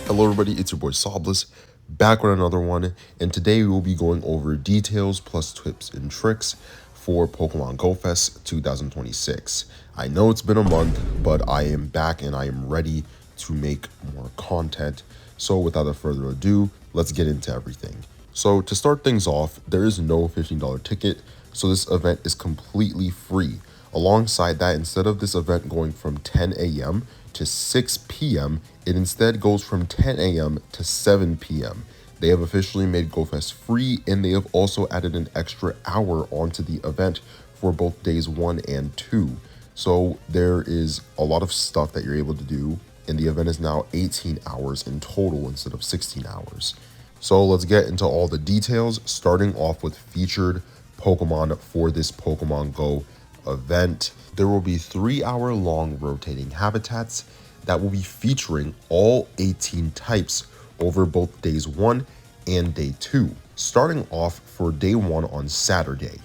Hello everybody, it's your boy Sobless, back with another one, and today we will be going over details plus tips and tricks for Pokemon Go Fest 2026. I know it's been a month, but I am back and I am ready to make more content. So without further ado, let's get into everything. So to start things off, there is no $15 ticket, so this event is completely free. Alongside that, instead of this event going from 10 a.m. to 6 p.m., it instead goes from 10 a.m. to 7 p.m. They have officially made GoFest free, and they have also added an extra hour onto the event for both days 1 and 2. So there is a lot of stuff that you're able to do, and the event is now 18 hours in total instead of 16 hours. So let's get into all the details, starting off with featured Pokemon for this Pokemon Go event. There will be 3-hour long rotating habitats that will be featuring all 18 types over both days 1 and day 2. Starting off for day 1 on Saturday,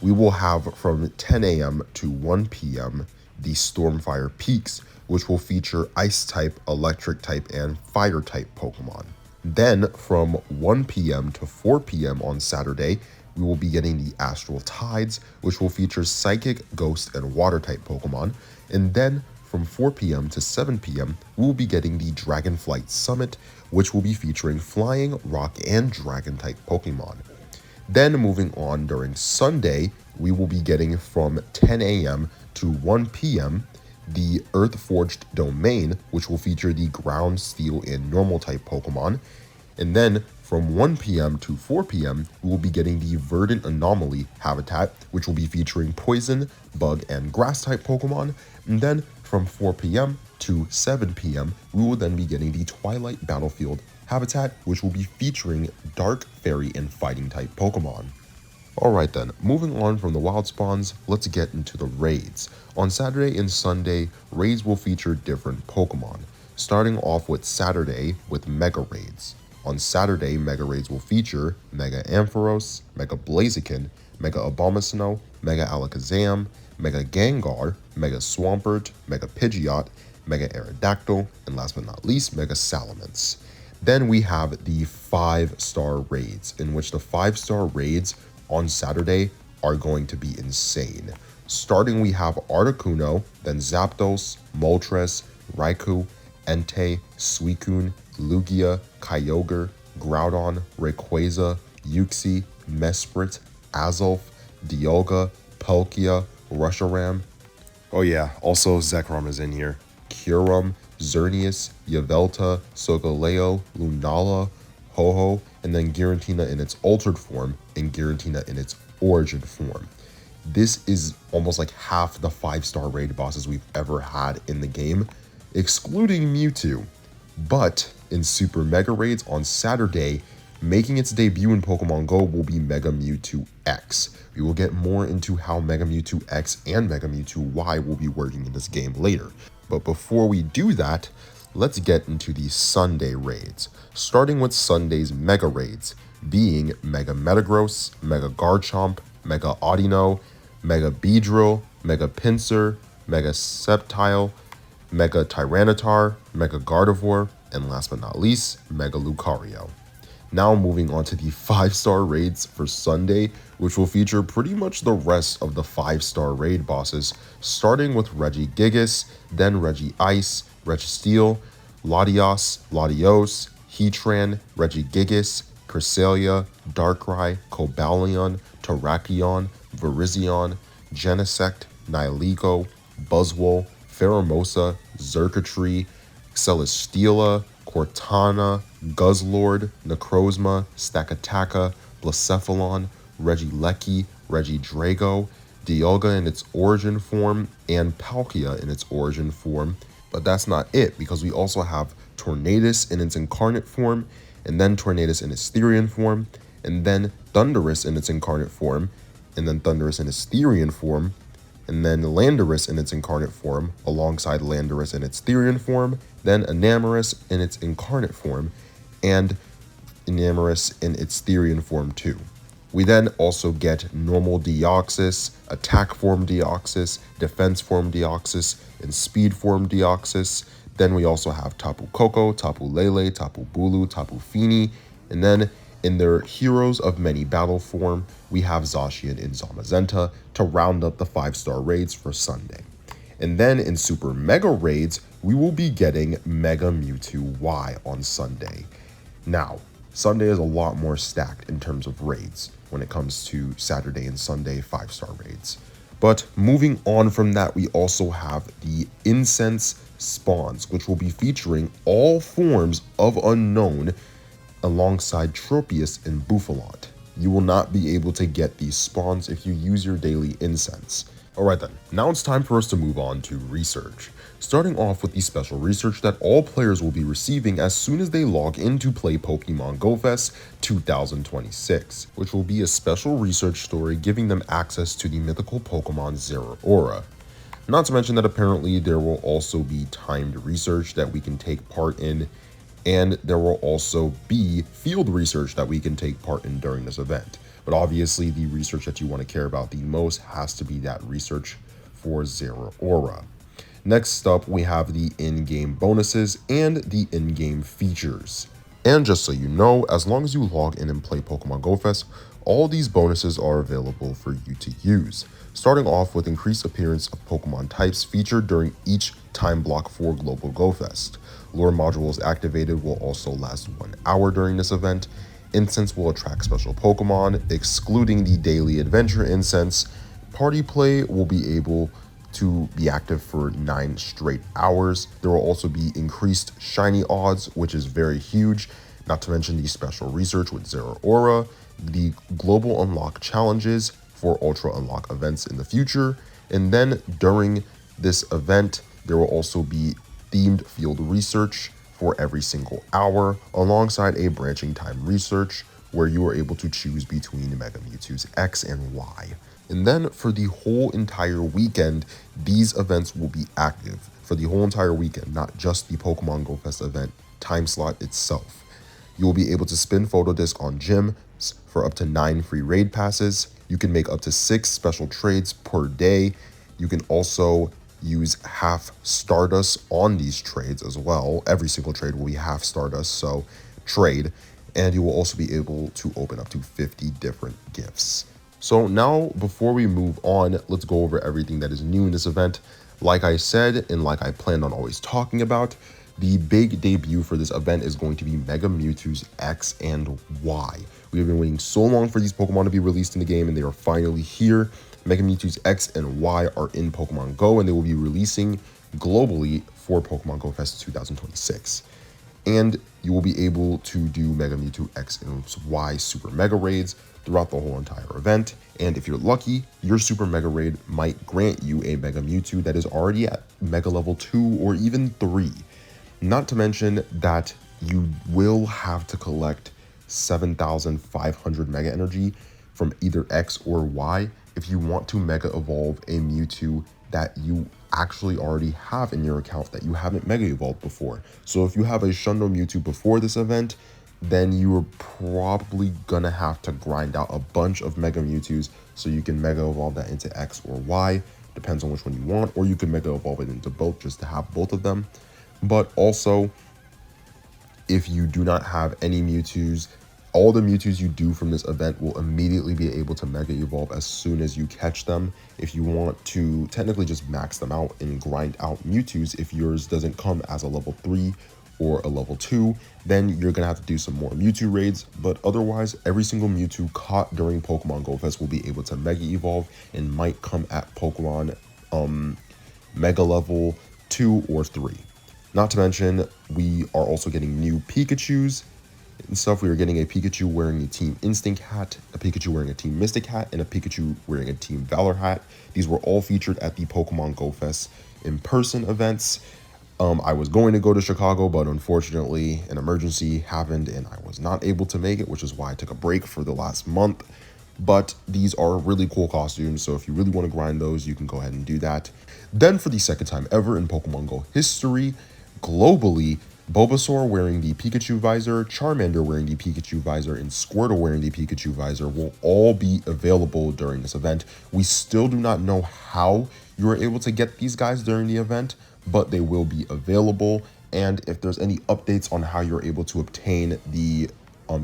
we will have from 10 a.m. to 1 p.m. the Stormfire Peaks, which will feature Ice type, Electric type, and Fire type Pokemon. Then from 1 p.m. to 4 p.m. on Saturday, we will be getting the Astral Tides, which will feature Psychic, Ghost, and Water type Pokemon. And then from 4 p.m. to 7 p.m., we will be getting the Dragonflight Summit, which will be featuring Flying, Rock, and Dragon type Pokemon. Then moving on during Sunday, we will be getting from 10 a.m. to 1 p.m. the Earth Forged Domain, which will feature the Ground, Steel, and Normal type Pokemon. And then from 1 p.m. to 4 p.m., we will be getting the Verdant Anomaly habitat, which will be featuring Poison, Bug, and Grass type Pokemon. And then from 4 p.m. to 7 p.m., we will then be getting the Twilight Battlefield habitat, which will be featuring Dark, Fairy, and Fighting type Pokemon. Alright then, moving on from the wild spawns, let's get into the raids. On Saturday and Sunday, raids will feature different Pokemon, starting off with Saturday with Mega Raids. On Saturday, Mega Raids will feature Mega Ampharos, Mega Blaziken, Mega Abomasnow, Mega Alakazam, Mega Gengar, Mega Swampert, Mega Pidgeot, Mega Aerodactyl, and last but not least, Mega Salamence. Then we have the 5-star raids, in which the 5-star raids on Saturday are going to be insane. Starting, we have Articuno, then Zapdos, Moltres, Raikou, Entei, Suicune, Lugia, Kyogre, Groudon, Rayquaza, Uxie, Mesprit, Azulf, Dialga, Palkia, Rusharam. Oh yeah, also Zekrom is in here. Kyurem, Xerneas, Yveltal, Solgaleo, Lunala, Ho-Oh, and then Giratina in its altered form and Giratina in its origin form. This is almost like half the 5-star raid bosses we've ever had in the game, excluding Mewtwo. But in Super Mega Raids on Saturday, making its debut in Pokemon Go will be Mega Mewtwo X. We will get more into how Mega Mewtwo X and Mega Mewtwo Y will be working in this game later. But before we do that, let's get into the Sunday raids, starting with Sunday's Mega Raids, being Mega Metagross, Mega Garchomp, Mega Audino, Mega Beedrill, Mega Pinsir, Mega Sceptile, Mega Tyranitar, Mega Gardevoir, and last but not least, Mega Lucario. Now moving on to the 5-star raids for Sunday, which will feature pretty much the rest of the 5-star raid bosses, starting with Regigigas, then Regice, Registeel, Latios, Latios, Heatran, Regigigas, Cresselia, Darkrai, Cobalion, Terrakion, Virizion, Genesect, Nihilego, Buzzwole, Pheromosa, Xurkitree, Celesteela, Cortana, Guzzlord, Necrozma, Stakataka, Blacephalon, Regieleki, Regidrago, Dialga in its origin form, and Palkia in its origin form. But that's not it, because we also have Tornadus in its incarnate form, and then Tornadus in its Therian form, and then Thundurus in its incarnate form, and then Thundurus in its Therian form, and then Landorus in its incarnate form, alongside Landorus in its Therian form, then Enamorus in its incarnate form, and Enamorus in its Therian form too. We then also get normal Deoxys, attack form Deoxys, defense form Deoxys, and speed form Deoxys. Then we also have Tapu Koko, Tapu Lele, Tapu Bulu, Tapu Fini, and then in their Heroes of Many battle form, we have Zacian and Zamazenta to round up the 5-star raids for Sunday. And then in Super Mega Raids, we will be getting Mega Mewtwo Y on Sunday. Now, Sunday is a lot more stacked in terms of raids when it comes to Saturday and Sunday 5-star raids. But moving on from that, we also have the Incense spawns, which will be featuring all forms of Unknown alongside Tropius and Buffalant. You will not be able to get these spawns if you use your daily Incense. Alright then, now it's time for us to move on to research. Starting off with the special research that all players will be receiving as soon as they log in to play Pokemon Go Fest 2026, which will be a special research story giving them access to the mythical Pokemon Zeraora. Not to mention that apparently there will also be timed research that we can take part in, and there will also be field research that we can take part in during this event. But obviously the research that you want to care about the most has to be that research for Zeraora. Next up, we have the in-game bonuses and the in-game features. And just so you know, as long as you log in and play Pokemon Go Fest, all these bonuses are available for you to use. Starting off with increased appearance of Pokemon types featured during each time block for Global Go Fest. Lure modules activated will also last 1 hour during this event. Incense will attract special Pokemon, excluding the daily adventure incense. Party play will be able to be active for 9 straight hours. There will also be increased shiny odds, which is very huge, not to mention the special research with Zeraora, the global unlock challenges for ultra unlock events in the future, and then during this event, there will also be themed field research for every single hour, alongside a branching time research where you are able to choose between Mega Mewtwo's X and Y. And then for the whole entire weekend, these events will be active for the whole entire weekend, not just the Pokemon Go Fest event time slot itself. You will be able to spin Photo Disc on gyms for up to 9 free raid passes. You can make up to 6 special trades per day. You can also use half Stardust on these trades as well. Every single trade will be half Stardust, so trade. And you will also be able to open up to 50 different gifts. So now, before we move on, let's go over everything that is new in this event. Like I said, and like I planned on always talking about, the big debut for this event is going to be Mega Mewtwo's X and Y. We have been waiting so long for these Pokemon to be released in the game, and they are finally here. Mega Mewtwo's X and Y are in Pokemon Go, and they will be releasing globally for Pokemon Go Fest 2026. And you will be able to do Mega Mewtwo X and Y Super Mega Raids throughout the whole entire event. And if you're lucky, your Super Mega Raid might grant you a Mega Mewtwo that is already at Mega Level 2 or even 3. Not to mention that you will have to collect 7,500 Mega Energy from either X or Y if you want to Mega Evolve a Mewtwo that you actually already have in your account that you haven't Mega Evolved before. So if you have a Shundo Mewtwo before this event, then you are probably gonna have to grind out a bunch of Mega Mewtwo's so you can Mega Evolve that into X or Y, depends on which one you want, or you can Mega Evolve it into both just to have both of them. But also, if you do not have any Mewtwo's, all the Mewtwo's you do from this event will immediately be able to Mega Evolve as soon as you catch them. If you want to technically just max them out and grind out Mewtwo's, if yours doesn't come as a level 3 or a level 2, then you're gonna have to do some more Mewtwo raids. But otherwise, every single Mewtwo caught during Pokemon Go Fest will be able to Mega Evolve and might come at Pokemon Mega Level 2 or 3. Not to mention, we are also getting new Pikachus and stuff. We are getting a Pikachu wearing a Team Instinct hat, a Pikachu wearing a Team Mystic hat, and a Pikachu wearing a Team Valor hat. These were all featured at the Pokemon Go Fest in-person events. I was going to go to Chicago, but unfortunately an emergency happened and I was not able to make it, which is why I took a break for the last month. But these are really cool costumes, so if you really want to grind those, you can go ahead and do that. Then for the second time ever in Pokemon Go history, globally, Bulbasaur wearing the Pikachu visor, Charmander wearing the Pikachu visor, and Squirtle wearing the Pikachu visor will all be available during this event. We still do not know how you are able to get these guys during the event, but they will be available. And if there's any updates on how you're able to obtain the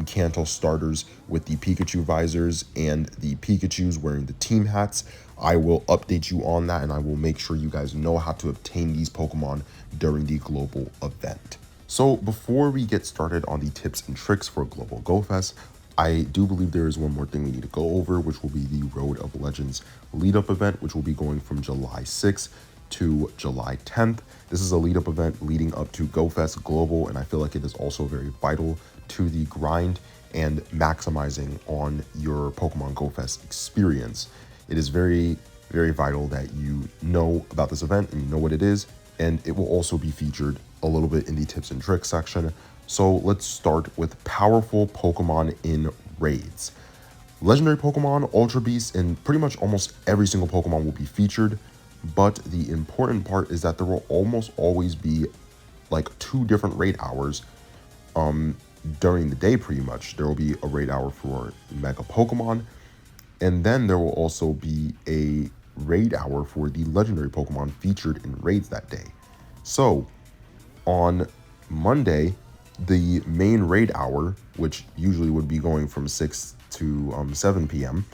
Kanto starters with the Pikachu visors and the Pikachus wearing the team hats, I will update you on that, and I will make sure you guys know how to obtain these Pokemon during the global event. So before we get started on the tips and tricks for Global Go Fest, I do believe there is one more thing we need to go over, which will be the Road of Legends lead up event, which will be going from July 6th to July 10th. This is a lead up event leading up to GoFest Global, and I feel like it is also very vital to the grind and maximizing on your Pokemon Go Fest experience. It is very, very vital that you know about this event and you know what it is, and it will also be featured a little bit in the tips and tricks section. So let's start with powerful Pokemon in raids. Legendary Pokemon, Ultra Beasts, and pretty much almost every single Pokemon will be featured, but the important part is that there will almost always be like 2 different raid hours during the day. Pretty much there will be a raid hour for Mega Pokemon, and then there will also be a raid hour for the legendary Pokemon featured in raids that day. So on Monday, the main raid hour, which usually would be going from 6 to 7 p.m.,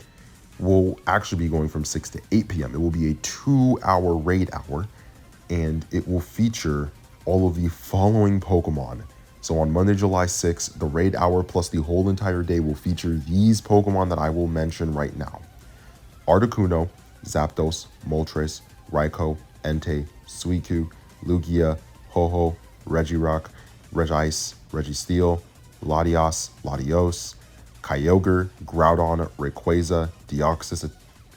will actually be going from 6 to 8 p.m. It will be a 2-hour raid hour, and it will feature all of the following Pokemon. So on Monday, July 6th, the raid hour plus the whole entire day will feature these Pokemon that I will mention right now: Articuno, Zapdos, Moltres, Raikou, Entei, Suicune, Lugia, Ho-Oh, Regirock, Regice, Registeel, Latias, Latios, Kyogre, Groudon, Rayquaza, Deoxys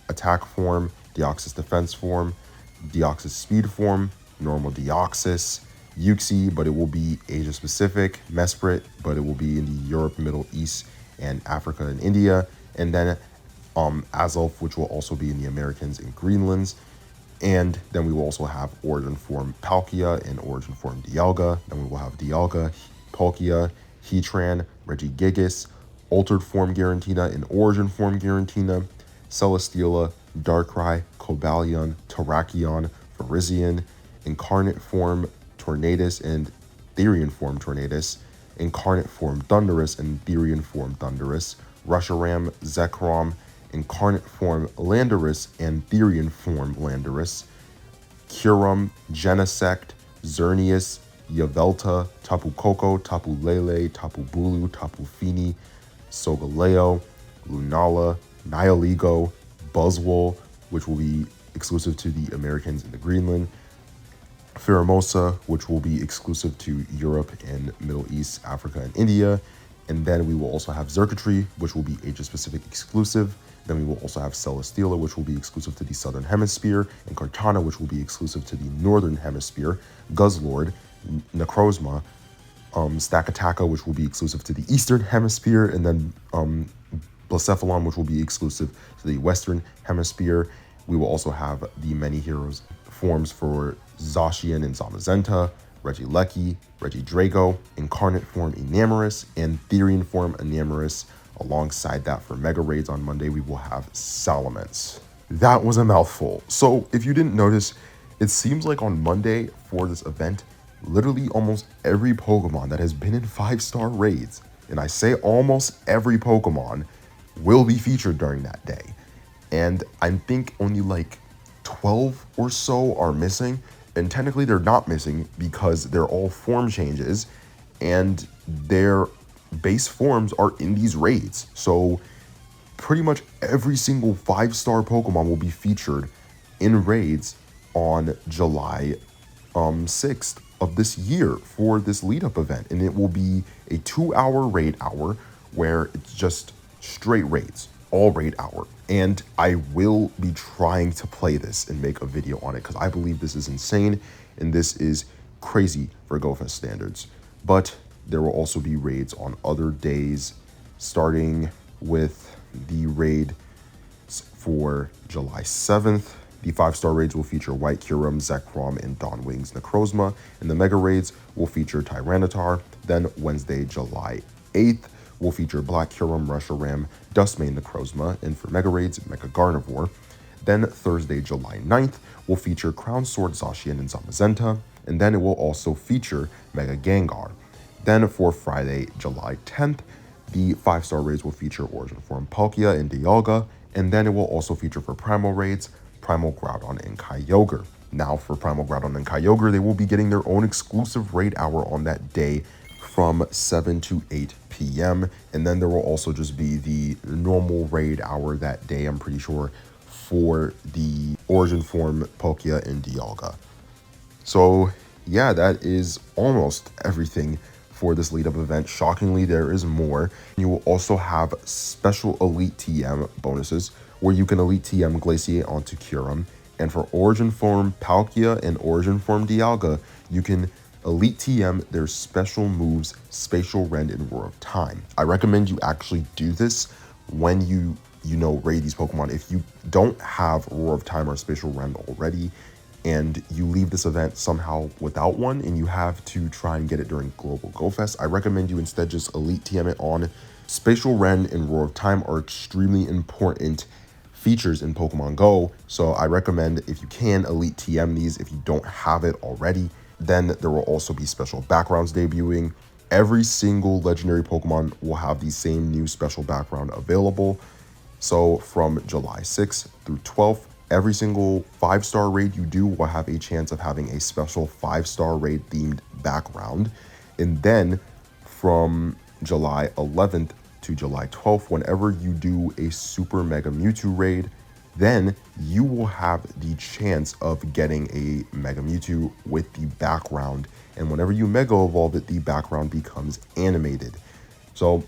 attack form, Deoxys defense form, Deoxys speed form, normal Deoxys, Uxie, but it will be Asia specific, Mesprit, but it will be in the Europe, Middle East, and Africa and India, and then Azelf, which will also be in the Americans and Greenlands. And then we will also have Origin Form Palkia and Origin Form Dialga. Then we will have Dialga, Palkia, Heatran, Regigigas, Altered Form Giratina and Origin Form Giratina, Celesteela, Darkrai, Cobalion, Terrakion, Virizion, Incarnate Form Tornadus and Therian Form Tornadus, Incarnate Form Thundurus and Therian Form Thundurus, Reshiram, Zekrom, Incarnate Form Landorus and Therian Form Landorus, Kyurem, Genesect, Xerneas, Yveltal, Tapu Koko, Tapu Lele, Tapu Bulu, Tapu Fini, Solgaleo, Lunala, Nihilego, Buzzwole, which will be exclusive to the Americans and the Greenland, Pheromosa, which will be exclusive to Europe and Middle East, Africa, and India. And then we will also have Xurkitree, which will be Asia-Specific exclusive. Then we will also have Celesteela, which will be exclusive to the Southern Hemisphere, and Kartana, which will be exclusive to the Northern Hemisphere, Guzzlord, Necrozma, Stakataka, which will be exclusive to the Eastern Hemisphere, and then Blacephalon, which will be exclusive to the Western Hemisphere. We will also have the many heroes forms for Zacian and Zamazenta, Regieleki, Regidrago, Incarnate Form Enamorus, and Therian Form Enamorus. Alongside that, for Mega Raids on Monday, we will have Salamence. That was a mouthful. So if you didn't notice, it seems like on Monday for this event, literally almost every Pokemon that has been in 5-star raids, and I say almost every Pokemon, will be featured during that day. And I think only like 12 or so are missing, and technically they're not missing because they're all form changes and their base forms are in these raids. So pretty much every single 5-star Pokemon will be featured in raids on July 6th of this year for this lead up event, and it will be a 2-hour raid hour where it's just straight raids, all raid hour. And I will be trying to play this and make a video on it because I believe this is insane and this is crazy for GoFest standards. But there will also be raids on other days, starting with the raid for July 7th. The 5-star raids will feature White Kyurem, Zekrom, and Dawnwing's Necrozma, and the Mega raids will feature Tyranitar. Then Wednesday, July 8th, will feature Black Kyurem, Reshiram, Dustmane Necrozma, and for Mega raids, Mega Gardevoir. Then Thursday, July 9th will feature Crown Sword Zacian and Zamazenta, and then it will also feature Mega Gengar. Then for Friday, July 10th, the 5-star raids will feature Origin Form Palkia and Dialga, and then it will also feature for Primal raids, Primal Groudon and Kyogre. Now for Primal Groudon and Kyogre, they will be getting their own exclusive raid hour on that day from 7 to 8 p.m. And then there will also just be the normal raid hour that day, I'm pretty sure, for the Origin Form Palkia and Dialga. So yeah, that is almost everything for this lead up event. Shockingly, there is more. You will also have special Elite TM bonuses where you can Elite TM Glaciate onto Kyurem. And for Origin Form Palkia and Origin Form Dialga, you can Elite TM their special moves Spatial Rend and Roar of Time. I recommend you actually do this when you raid these Pokemon. If you don't have Roar of Time or Spatial Rend already, and you leave this event somehow without one and you have to try and get it during Global Go Fest, I recommend you instead just Elite TM it on. Spatial Rend and Roar of Time are extremely important features in Pokemon Go, so I recommend, if you can, Elite TM these if you don't have it already. Then there will also be special backgrounds debuting. Every single legendary Pokemon will have the same new special background available. So from July 6th through 12th, every single 5-star raid you do will have a chance of having a special 5-star raid themed background. And then from July 11th to July 12th, whenever you do a Super Mega Mewtwo raid, then you will have the chance of getting a Mega Mewtwo with the background. And whenever you Mega Evolve it, the background becomes animated. So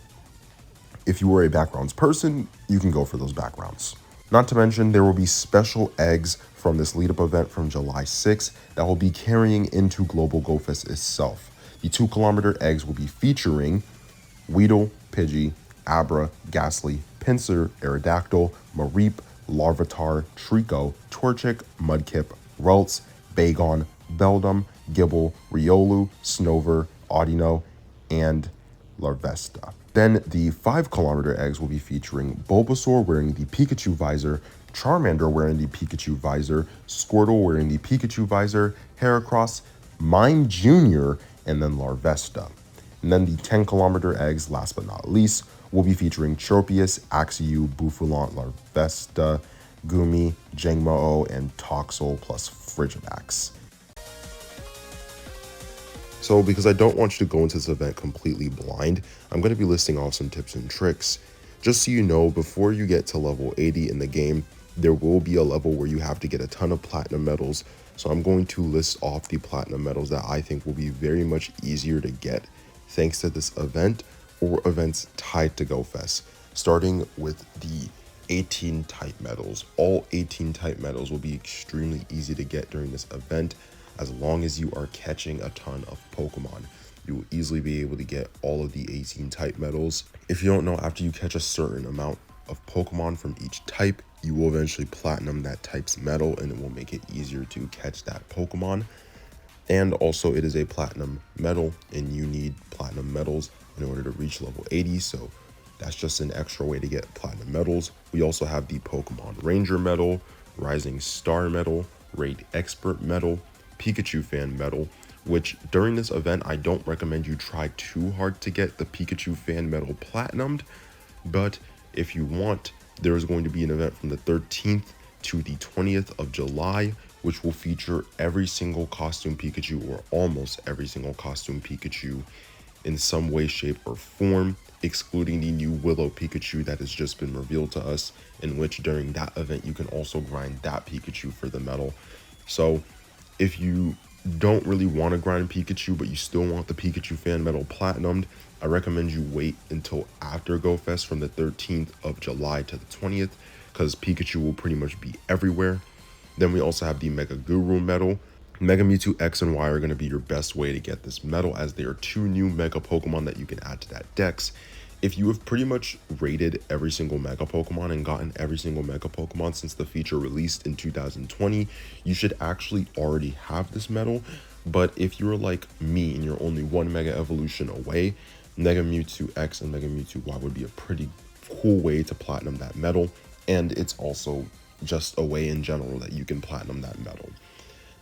if you were a backgrounds person, you can go for those backgrounds. Not to mention, there will be special eggs from this lead-up event from July 6th that will be carrying into Global Go Fest itself. The 2-kilometer eggs will be featuring Weedle, Pidgey, Abra, Ghastly, Pinsir, Aerodactyl, Mareep, Larvitar, Trico, Torchic, Mudkip, Ralts, Bagon, Beldum, Gibble, Riolu, Snover, Audino, and Larvesta. Then the 5-kilometer eggs will be featuring Bulbasaur wearing the Pikachu visor, Charmander wearing the Pikachu visor, Squirtle wearing the Pikachu visor, Heracross, Mime Jr., and then Larvesta. And then the 10-kilometer eggs, last but not least, will be featuring Tropius, Axew, Bouffalant, Larvesta, Gumi, Jangmo-o, and Toxel plus Frigivax. So because I don't want you to go into this event completely blind, I'm going to be listing off some tips and tricks. Just so you know, before you get to level 80 in the game, there will be a level where you have to get a ton of platinum medals. So I'm going to list off the platinum medals that I think will be very much easier to get thanks to this event or events tied to GoFest. Starting with the 18 type medals. All 18 type medals will be extremely easy to get during this event. As long as you are catching a ton of Pokemon, you will easily be able to get all of the 18 type medals. If you don't know, after you catch a certain amount of Pokemon from each type, you will eventually platinum that type's medal, and it will make it easier to catch that Pokemon. And also, it is a platinum medal, and you need platinum medals in order to reach level 80, so that's just an extra way to get platinum medals. We also have the Pokemon Ranger medal, Rising Star medal, Raid Expert medal, Pikachu fan medal, which during this event, I don't recommend you try too hard to get the Pikachu fan medal platinumed, but if you want, there is going to be an event from the 13th to the 20th of July, which will feature every single costume Pikachu, or almost every single costume Pikachu in some way, shape, or form, excluding the new Willow Pikachu that has just been revealed to us, in which during that event, you can also grind that Pikachu for the medal. So if you don't really want to grind Pikachu, but you still want the Pikachu fan medal platinumed, I recommend you wait until after GoFest from the 13th of July to the 20th, because Pikachu will pretty much be everywhere. Then we also have the Mega Guru medal. Mega Mewtwo X and Y are going to be your best way to get this medal, as they are 2 new Mega Pokemon that you can add to that dex. If you have pretty much rated every single Mega Pokemon and gotten every single Mega Pokemon since the feature released in 2020, you should actually already have this medal. But if you're like me and you're only 1 Mega Evolution away, Mega Mewtwo X and Mega Mewtwo Y would be a pretty cool way to platinum that medal. And it's also just a way in general that you can platinum that medal.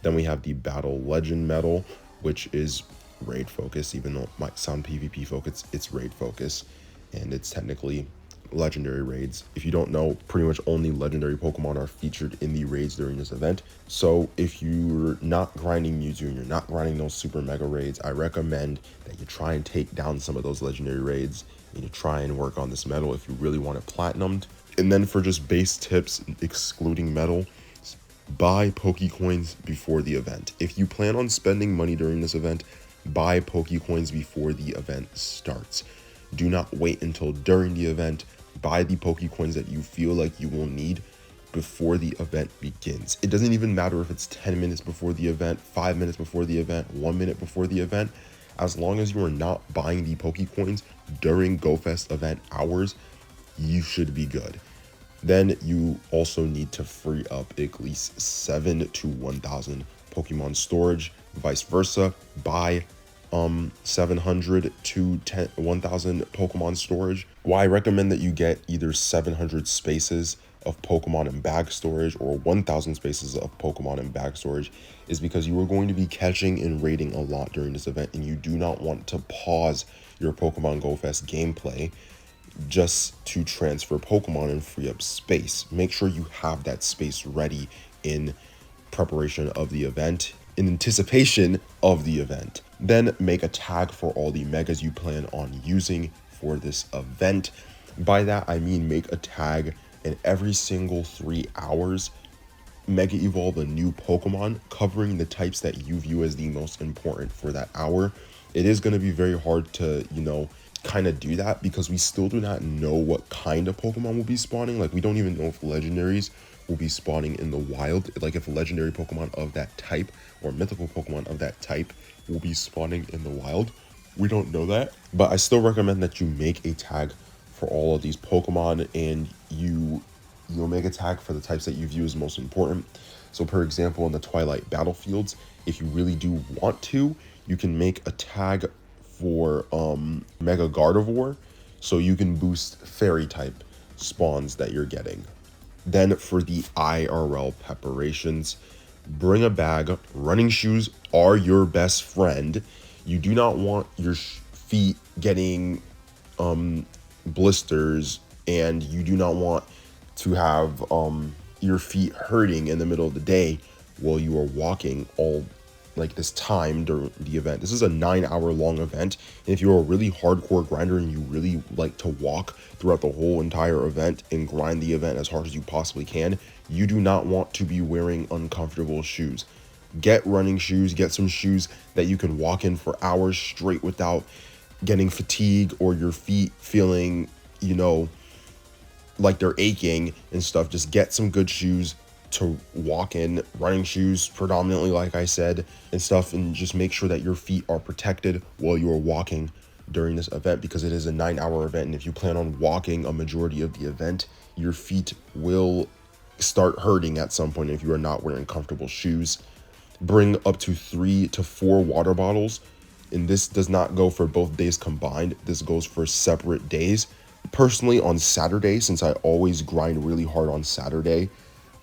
Then we have the Battle Legend medal, which is raid focus, even though it might sound PvP focus, it's raid focus, and it's technically legendary raids. If you don't know, pretty much only legendary Pokemon are featured in the raids during this event. So if you're not grinding Mewtwo and you're not grinding those super mega raids, I recommend that you try and take down some of those legendary raids and you try and work on this medal if you really want it platinumed. And then for just base tips, excluding medal, buy Pokecoins before the event. If you plan on spending money during this event, buy Pokecoins before the event starts. Do not wait until during the event. Buy the Pokecoins that you feel like you will need before the event begins. It doesn't even matter if it's 10 minutes before the event, 5 minutes before the event, 1 minute before the event. As long as you are not buying the Pokecoins during GoFest event hours, you should be good. Then you also need to free up at least 7 to 1,000 Pokemon storage, vice versa. Buy 700 to 1,000 Pokemon storage. Why I recommend that you get either 700 spaces of Pokemon in bag storage or 1,000 spaces of Pokemon in bag storage is because you are going to be catching and raiding a lot during this event, and you do not want to pause your Pokemon Go Fest gameplay just to transfer Pokemon and free up space. Make sure you have that space ready in preparation of the event, in anticipation of the event. Then make a tag for all the megas you plan on using for this event. By that, I mean make a tag in every single 3 hours. Mega evolve a new Pokemon covering the types that you view as the most important for that hour. It is going to be very hard to, kind of do that because we still do not know what kind of Pokemon will be spawning. Like, we don't even know if legendaries will be spawning in the wild, like if legendary Pokemon of that type or mythical Pokemon of that type will be spawning in the wild. We don't know that, but I still recommend that you make a tag for all of these Pokemon, and you'll make a tag for the types that you view as most important. So for example, in the Twilight battlefields, if you really do want to, you can make a tag for Mega Gardevoir, so you can boost fairy type spawns that you're getting. Then for the IRL preparations, bring a bag. Running shoes are your best friend. You do not want your feet getting blisters, and you do not want to have your feet hurting in the middle of the day while you are walking all like this time during the event. This is a 9-hour long event, and if you're a really hardcore grinder and you really like to walk throughout the whole entire event and grind the event as hard as you possibly can, you do not want to be wearing uncomfortable shoes. Get running shoes, get some shoes that you can walk in for hours straight without getting fatigue or your feet feeling, like they're aching and stuff. Just get some good shoes to walk in, running shoes predominantly, like I said, and stuff, and just make sure that your feet are protected while you are walking during this event, because it is a 9-hour event, and if you plan on walking a majority of the event, your feet will start hurting at some point if you are not wearing comfortable shoes. Bring up to 3 to 4 water bottles, and this does not go for both days combined. This goes for separate days. Personally, on Saturday, since I always grind really hard on Saturday,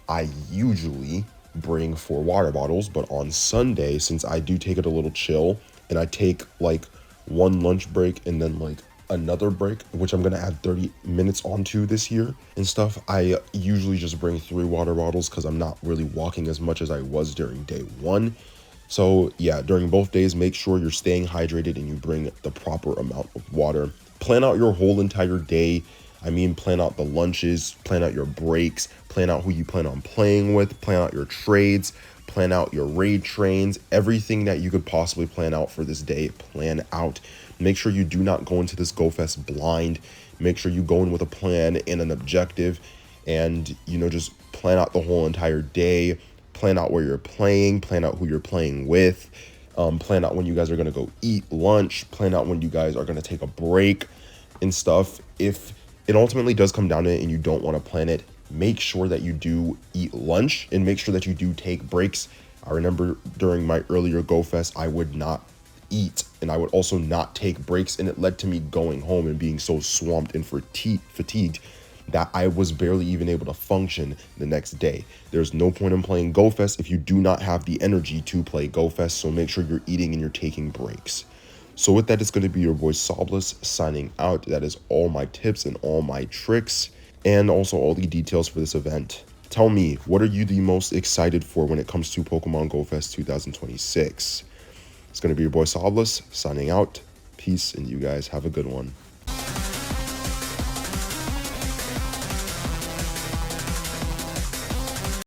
I usually bring 4 water bottles, but on Sunday, since I do take it a little chill and I take like 1 lunch break and then like another break, which I'm gonna add 30 minutes onto this year and stuff, I usually just bring 3 water bottles because I'm not really walking as much as I was during day 1. So yeah, during both days, make sure you're staying hydrated and you bring the proper amount of water. Plan out your whole entire day. Plan out the lunches, plan out your breaks, plan out who you plan on playing with, plan out your trades, plan out your raid trains, everything that you could possibly plan out for this day, plan out. Make sure you do not go into this GoFest blind. Make sure you go in with a plan and an objective, and, just plan out the whole entire day, plan out where you're playing, plan out who you're playing with, plan out when you guys are going to go eat lunch, plan out when you guys are going to take a break and stuff. If it ultimately does come down to it and you don't want to plan it, make sure that you do eat lunch and make sure that you do take breaks. I remember during my earlier GoFest, I would not eat and I would also not take breaks, and it led to me going home and being so swamped and fatigued that I was barely even able to function the next day. There's no point in playing GoFest if you do not have the energy to play GoFest, so make sure you're eating and you're taking breaks. So with that, it's going to be your boy Sobless signing out. That is all my tips and all my tricks, and also all the details for this event. Tell me, what are you the most excited for when it comes to Pokemon Go Fest 2026? It's going to be your boy Sobless signing out. Peace, and you guys have a good one.